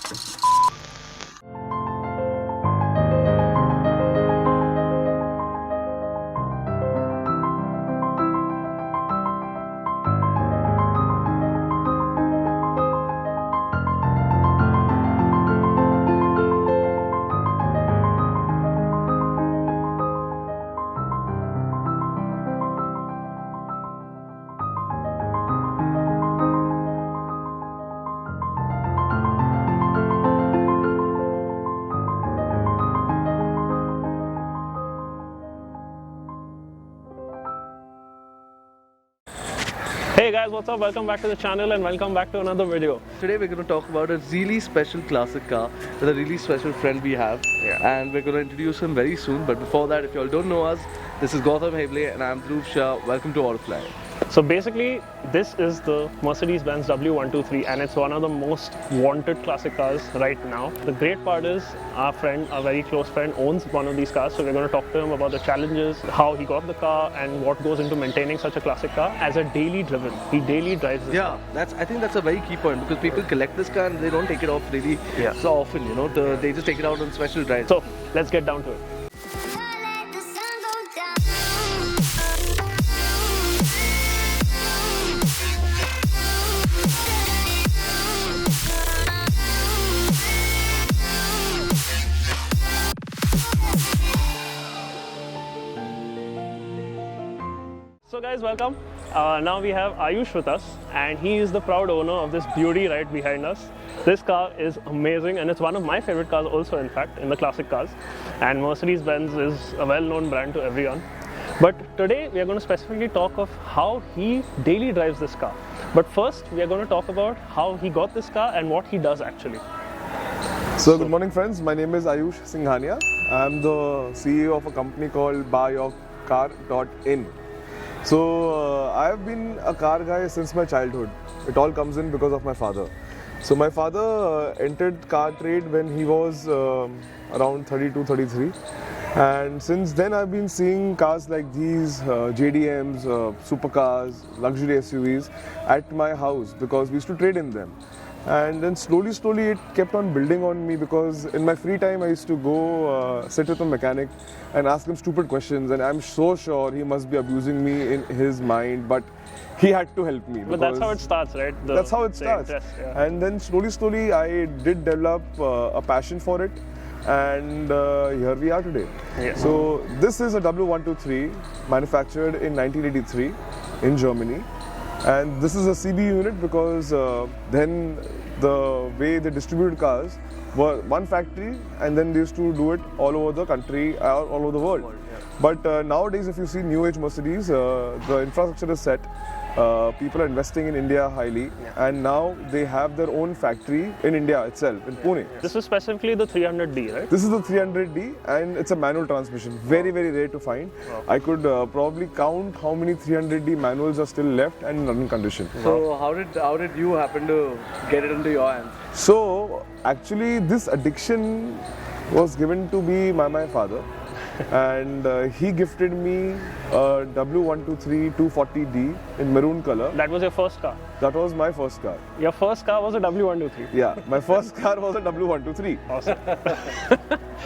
Hey guys, what's up? Welcome back to the channel and welcome back to another video. Today we're going to talk about a really special classic car with a really special friend we have, and we're going to introduce him very soon. But before that, if you all don't know us, this is Gautam Hevle and I'm Dhruv Shah. Welcome to Autofly. So basically, this is the Mercedes Benz W123 and it's one of the most wanted classic cars right now. The great part is our friend, a very close friend, owns one of these cars. So we're going to talk to him about the challenges, how he got the car and what goes into maintaining such a classic car as a daily driven. He daily drives this car. I think that's a very key point because people collect this car and they don't take it off really so often, you know. They just take it out on special drives. So let's get down to it. So guys, welcome. Now we have Ayush with us and he is the proud owner of this beauty right behind us. This car is amazing and it's one of my favorite cars also, in fact, in the classic cars. And Mercedes Benz is a well-known brand to everyone. But today we are going to specifically talk of how he daily drives this car. But first we are going to talk about how he got this car and what he does actually. So good morning friends, my name is Ayush Singhania. I am the CEO of a company called buyyourcar.in. So I have been a car guy since my childhood. It all comes in because of my father. So my father entered car trade when he was around 32, 33. And since then I've been seeing cars like these, JDMs, supercars, luxury SUVs at my house because we used to trade in them. And then slowly it kept on building on me because in my free time I used to go sit with a mechanic and ask him stupid questions, and I'm so sure he must be abusing me in his mind, but he had to help me. But that's how it starts, right? That's how it starts. Interest, And then slowly I did develop a passion for it, and here we are today. So this is a W123 manufactured in 1983 in Germany. And this is a CB unit because then the way they distributed cars were one factory and then they used to do it all over the country, all over the world. But nowadays if you see new age Mercedes, the infrastructure is set. People are investing in India highly, and now they have their own factory in India itself, in Pune. This is specifically the 300D, right? This is the 300D and it's a manual transmission, very rare to find. I could probably count how many 300D manuals are still left and in running condition. So how did you happen to get it into your hands? So actually this addiction was given to me by my father. And he gifted me a W123 240D in maroon color. That was your first car? That was my first car. Your first car was a W123? Yeah, my first car was a W123. Awesome.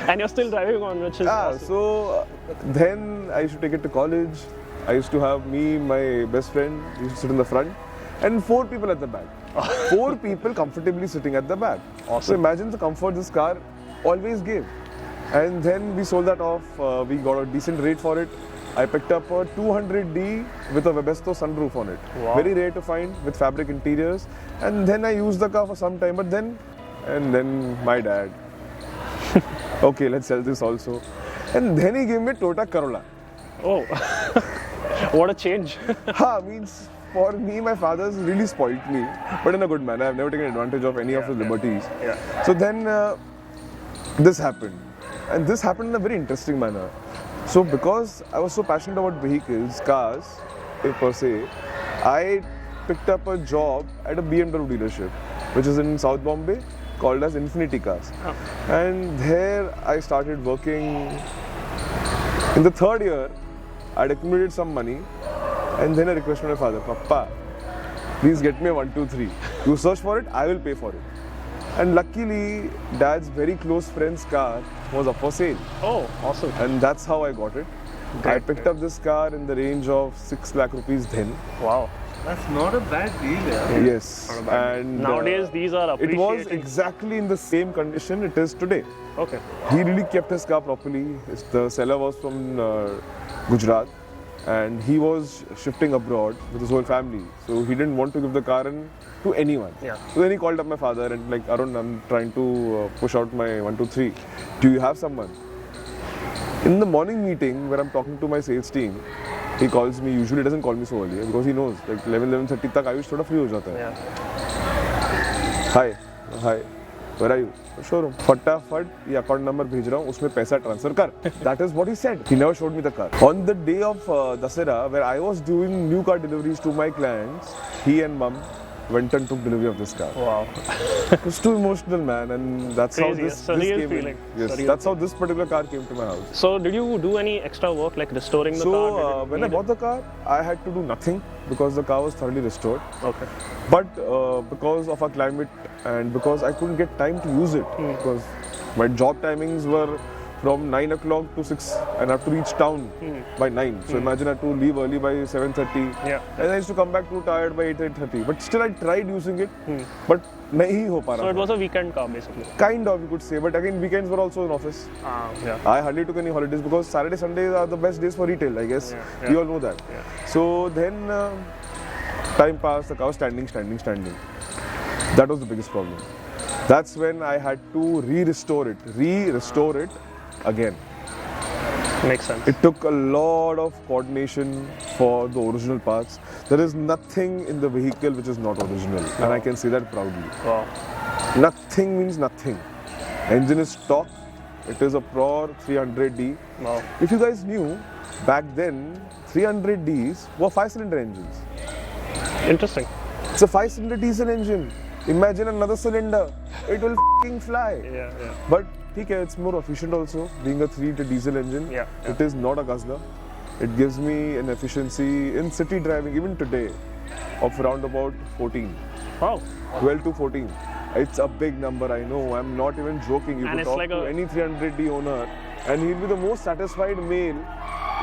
And you're still driving on, which is awesome. So then I used to take it to college. I used to have me, my best friend, we used to sit in the front, and 4 people at the back. 4 people comfortably sitting at the back. Awesome. So imagine the comfort this car always gave. And then we sold that off, we got a decent rate for it. I picked up a 200D with a Webesto sunroof on it. Wow. Very rare to find with fabric interiors. And then I used the car for some time, but then my dad, okay, let's sell this also. And then he gave me a Toyota Corolla. Oh, what a change. Means for me, my father's really spoilt me, but in a good manner. I've never taken advantage of any of his liberties. So then this happened. And this happened in a very interesting manner. So because I was so passionate about vehicles, cars per se, I picked up a job at a BMW dealership, which is in South Bombay, called as Infinity Cars. And there I started working. In the 3rd year, I'd accumulated some money, and then I requested my father, Papa, please get me a 123. You search for it, I will pay for it. And luckily, Dad's very close friend's car was up for sale. Oh, awesome. And that's how I got it. I picked up this car in the range of 6 lakh rupees then. Wow. That's not a bad deal, yeah. Yes. And Nowadays, these are it was appreciated. exactly in the same condition it is today. Okay. He really kept his car properly. The seller was from Gujarat and he was shifting abroad with his whole family. So he didn't want to give the car to anyone. Yeah. So then he called up my father and like, Arun, I'm trying to push out my 123. Do you have someone? In the morning meeting where I'm talking to my sales team, he calls me. Usually he doesn't call me so early because he knows like 11:30 तक आयुष थोड़ा free हो जाता है. Yeah. Hi, where are you? Showroom. फटाफट ये account number भेज रहा हूँ, उसमें पैसा transfer कर. That is what he said. He never showed me the car. On the day of Dasera, where I was doing new car deliveries to my clients, he and mum went and took delivery of this car. Wow. It was too emotional, man, and that's Crazy, how this surreal came feeling. in. Yes, Surreal that's how this particular car came to my house. So, did you do any extra work like restoring the car? So, when I bought the car, I had to do nothing because the car was thoroughly restored. Okay. But because of our climate and because I couldn't get time to use it, because my job timings were from 9 o'clock to 6 and I have to reach town by 9. So imagine I had to leave early by 7:30. Yeah. And I used to come back too tired by 8:30. But still I tried using it. But nahi ho pa So, raha it tha. was a weekend car basically. Kind of, you could say. But again, weekends were also in office. Yeah. I hardly took any holidays because Saturday, Sundays are the best days for retail, I guess. Yeah. You all know that. Yeah. So then time passed, the car was standing. That was the biggest problem. That's when I had to restore it again. Makes sense. It took a lot of coordination for the original parts. There is nothing in the vehicle which is not original, and I can say that proudly. Wow. Nothing means nothing. Engine is stock. It is a Pro 300D. Wow. If you guys knew, back then 300Ds were 5-cylinder engines. Interesting. It's a 5-cylinder diesel engine. Imagine another cylinder. It will f***ing fly. Yeah. But it's more efficient also, being a 3-liter diesel engine. Yeah. It is not a guzzler. It gives me an efficiency in city driving, even today, of around about 14. Wow. 12 to 14. It's a big number, I know. I'm not even joking. You And could it's talk like to any 300D owner and he'll be the most satisfied male,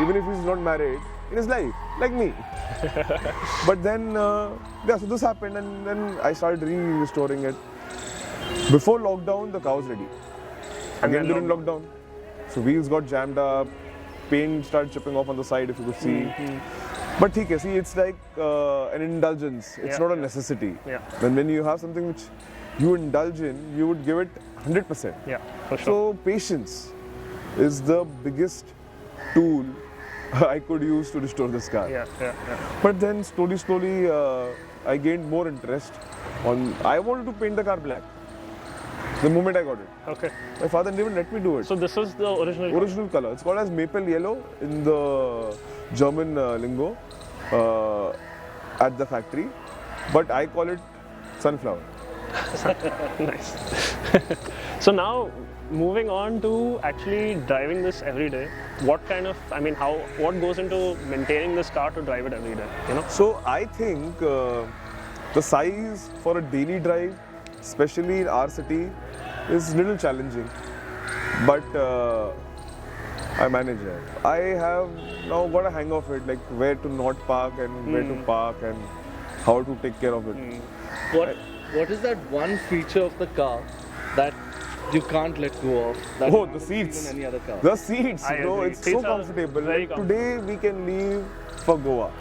even if he's not married, in his life, like me. But then, so this happened and then I started restoring it. Before lockdown, the car was ready. Again during lockdown. So wheels got jammed up, paint started chipping off on the side if you could see. But see, it's like an indulgence. It's not a necessity. Yeah. And when you have something which you indulge in, you would give it 100%. Yeah, for sure. So patience is the biggest tool I could use to restore this car. Yeah. But then slowly, I gained more interest I wanted to paint the car black. The moment I got it. Okay. My father didn't even let me do it. So this is the original Color. It's called as maple yellow in the German lingo at the factory. But I call it sunflower. Nice. So now, moving on to actually driving this every day, what goes into maintaining this car to drive it every day, you know? So I think the size for a daily drive, especially in our city, is a little challenging. But I manage it. I have now got a hang of it, like where to not park and where to park and how to take care of it. What is that one feature of the car that you can't let go of? That Oh, you the haven't seen seats. in any other car? The seats, I bro, agree. it's Seats so are comfortable. very Like today we can leave for Goa.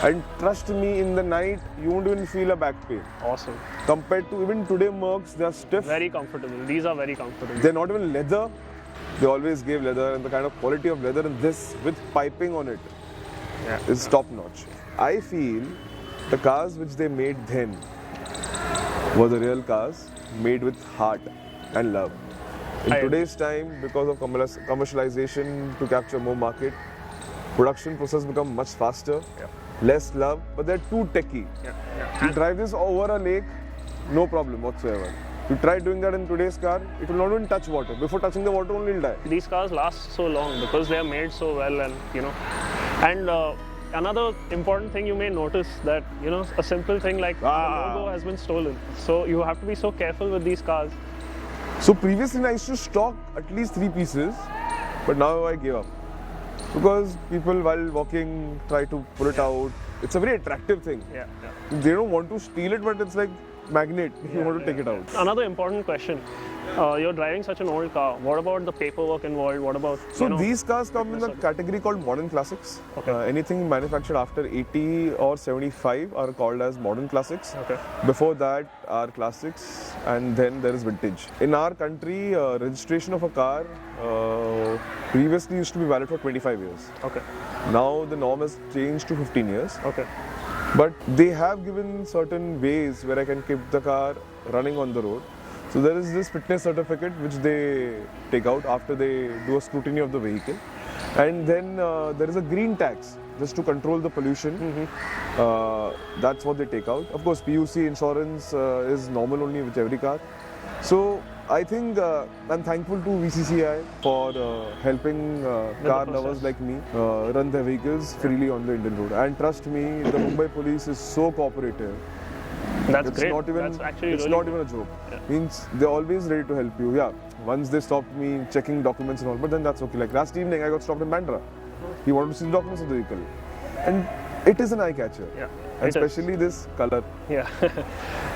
And trust me, in the night, you won't even feel a back pain. Awesome. Compared to even today Mercs, they are stiff. Very comfortable. These are very comfortable. They're not even leather. They always gave leather, and the kind of quality of leather in this with piping on it is top notch. I feel the cars which they made then were the real cars made with heart and love. In today's time, because of commercialization to capture more market, production process become much faster, less love, but they're too techy. You drive this over a lake, no problem whatsoever. You try doing that in today's car, it will not even touch water. Before touching the water, only it'll die. These cars last so long because they are made so well, and another important thing you may notice that, you know, a simple thing like the logo has been stolen. So you have to be so careful with these cars. So previously I used to stock at least 3 pieces, but now I gave up. Because people while walking try to pull it out. It's a very attractive thing. Yeah. They don't want to steal it, but it's like magnet. You want to take it out. Another important question. You're driving such an old car. What about the paperwork involved? What about, So these cars come in the category called modern classics. Okay. Anything manufactured after 80 or 75 are called as modern classics. Okay. Before that are classics, and then there is vintage. In our country, registration of a car previously used to be valid for 25 years. Okay. Now the norm has changed to 15 years. Okay. But they have given certain ways where I can keep the car running on the road. So there is this fitness certificate which they take out after they do a scrutiny of the vehicle. And then there is a green tax just to control the pollution. That's what they take out. Of course, PUC insurance is normal only with every car. So I think I'm thankful to VCCI for helping car lovers like me run their vehicles freely on the Indian road. And trust me, the Mumbai police is so cooperative. That's It's great. not even, That's actually it's really not even a joke. Means they're always ready to help you. Yeah, once they stopped me checking documents and all, but then that's okay. Like last evening, I got stopped in Bandra. He wanted to see the documents of the vehicle, and it is an eye catcher. Yeah, And it is. especially this color. Yeah.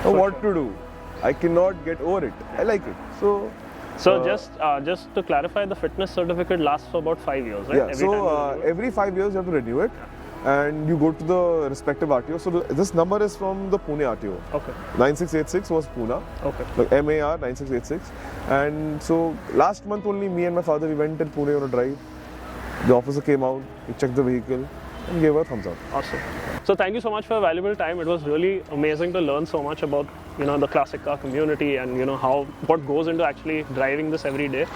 Now what to do? I cannot get over it. I like it. So Just to clarify, the fitness certificate lasts for about 5 years, right? yeah. Every time you renew it. Every 5 years you have to renew it, and you go to the respective RTO. So this number is from the Pune RTO. Okay. 9686 was Pune. Okay. Like MAR 9686, and so last month only me and my father we went in Pune on a drive. The officer came out, he checked the vehicle, and gave a thumbs up. Awesome. So thank you so much for your valuable time. It was really amazing to learn so much about, you know, the classic car community and, you know, what goes into actually driving this every day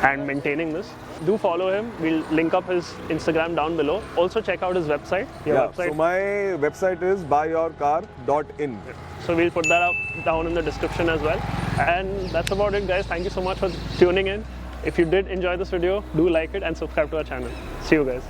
and maintaining this. Do follow him. We'll link up his Instagram down below. Also check out his website. Your website. So my website is buyyourcar.in. So we'll put that up down in the description as well. And that's about it, guys. Thank you so much for tuning in. If you did enjoy this video, do like it and subscribe to our channel. See you guys.